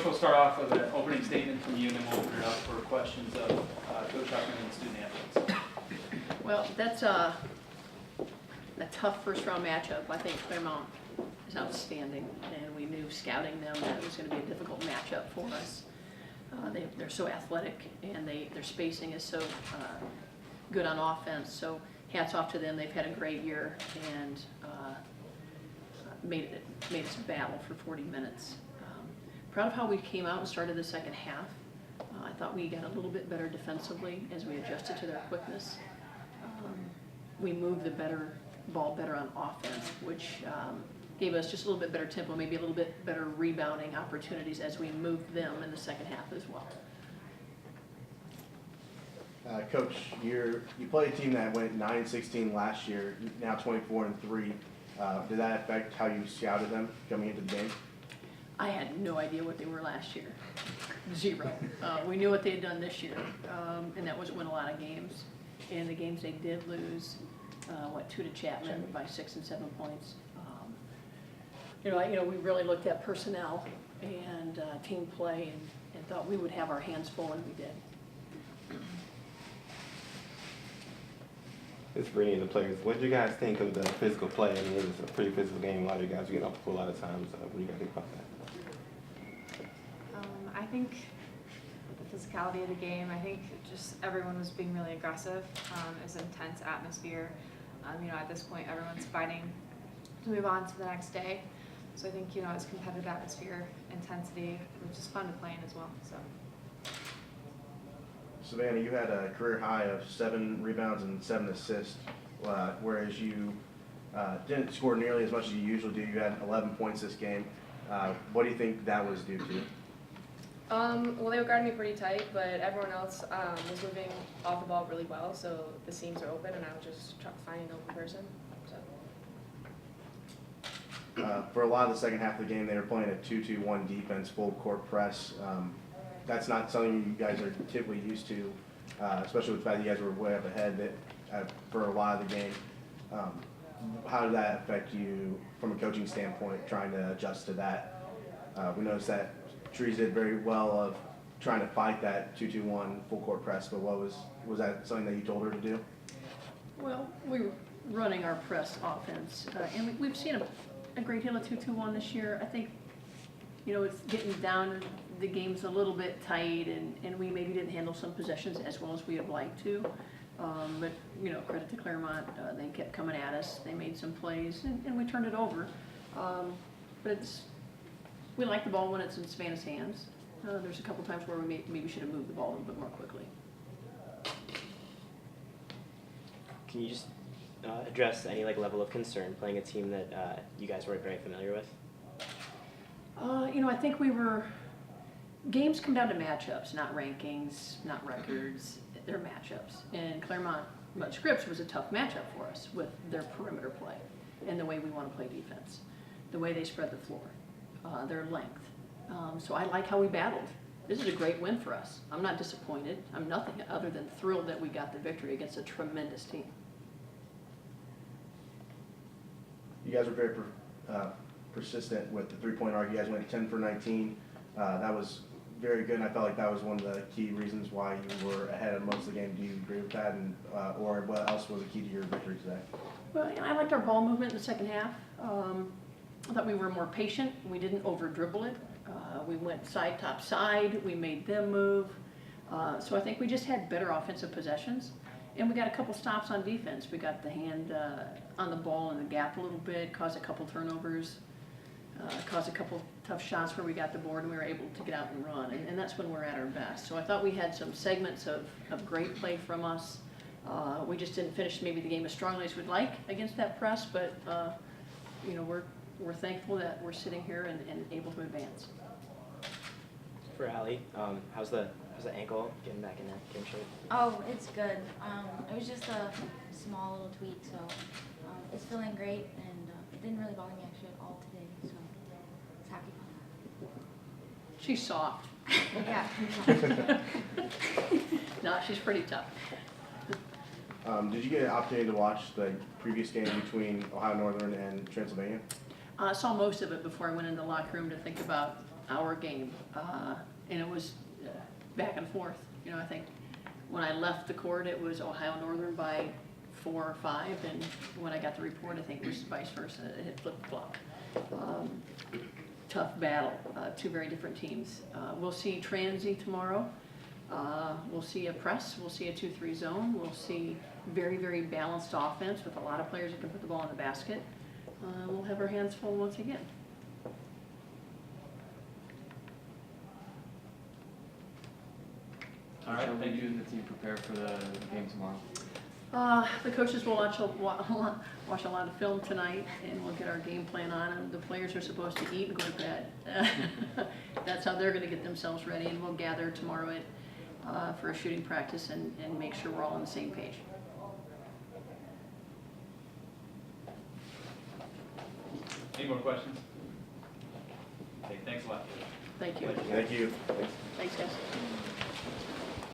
We'll start off with an opening statement from you, and then we'll open it up for questions of Coach Huffman and student athletes. Well, that's a tough first-round matchup. I think Claremont is outstanding, and we knew scouting them that it was going to be a difficult matchup for us. They're so athletic, and their spacing is so good on offense. So hats off to them. They've had a great year and made us battle for 40 minutes. Proud of how we came out and started the second half. I thought we got a little bit better defensively as we adjusted to their quickness. We moved the ball better on offense, which gave us just a little bit better tempo, maybe a little bit better rebounding opportunities as we moved them in the second half as well. Coach, you played a team that went 9-16 last year, now 24-3. Did that affect how you scouted them coming into the game? I had no idea what they were last year. Zero. We knew what they had done this year, and that was win a lot of games. And the games they did lose, 2 to Chapman by 6 and 7 points. We really looked at personnel and team play and thought we would have our hands full, and we did. It's for any of the players. What did you guys think of the physical play? I mean, it was a pretty physical game. A lot of you guys were getting off the floor a lot of times. What do you guys think about that? I think the physicality of the game, I think just everyone was being really aggressive. It's an intense atmosphere. At this point, everyone's fighting to move on to the next day. So I think, it's competitive atmosphere, intensity, which is fun to play in as well. So. Savannah, you had a career high of 7 rebounds and 7 assists, whereas you didn't score nearly as much as you usually do. You had 11 points this game. What do you think that was due to? Well, they were guarding me pretty tight, but everyone else was moving off the ball really well, so the seams are open, and I was just finding an open person. So. For a lot of the second half of the game, they were playing a 2-2-1 defense, full court press. That's not something you guys are typically used to, especially with the fact that you guys were way up ahead for a lot of the game. How did that affect you from a coaching standpoint, trying to adjust to that? We noticed that Trees did very well of trying to fight that 2-2-1 full court press, but was that something that you told her to do? Well, we were running our press offense, and we've seen a great deal of 2-2-1 this year. I think, it's getting down, the game's a little bit tight, and we maybe didn't handle some possessions as well as we have liked to. But, credit to Claremont, they kept coming at us. They made some plays, and we turned it over. But we like the ball when it's in Savannah's hands. There's a couple times where we maybe should have moved the ball a little bit more quickly. Can you just address any level of concern playing a team that you guys weren't very familiar with? I think games come down to matchups, not rankings, not records. They're matchups. And Claremont-Mudd-Scripps was a tough matchup for us with their perimeter play and the way we want to play defense, the way they spread the floor, their length. So I like how we battled. This is a great win for us. I'm not disappointed. I'm nothing other than thrilled that we got the victory against a tremendous team. You guys were very persistent with the three-point arc. You guys went 10 for 19. That was very good, and I felt like that was one of the key reasons why you were ahead of most of the game. Do you agree with that, or what else was the key to your victory today? Well, I liked our ball movement in the second half. I thought we were more patient. We didn't over-dribble it. We went side, top, side. We made them move. So I think we just had better offensive possessions. And we got a couple stops on defense. We got the hand on the ball in the gap a little bit, caused a couple turnovers, caused a couple tough shots where we got the board and we were able to get out and run. And that's when we're at our best. So I thought we had some segments of great play from us. We just didn't finish maybe the game as strongly as we'd like against that press, but we're thankful that we're sitting here and able to advance. For Allie, how's the ankle getting back in that game shape? Oh, it's good. It was just a small little tweak, so it's feeling great, and it didn't really bother me actually at all today, so it's happy. She's soft. Yeah. No, she's pretty tough. Did you get an opportunity to watch the previous game between Ohio Northern and Transylvania? I saw most of it before I went in the locker room to think about our game, and it was back and forth. You know, I think when I left the court, it was Ohio Northern by 4 or 5, and when I got the report, I think it was vice versa. It had flip-flop. Tough battle, two very different teams. We'll see Transy tomorrow. We'll see a press. We'll see a 2-3 zone. We'll see very, very balanced offense with a lot of players who can put the ball in the basket. We'll have our hands full once again. All right, How will thank you you. and the team prepare for the game tomorrow? The coaches will watch a lot of film tonight, and we'll get our game plan on, and the players are supposed to eat and go to bed. That's how they're going to get themselves ready, and we'll gather tomorrow for a shooting practice and make sure we're all on the same page. Any more questions? Okay, thanks a lot. Thank you. Thank you. Thanks.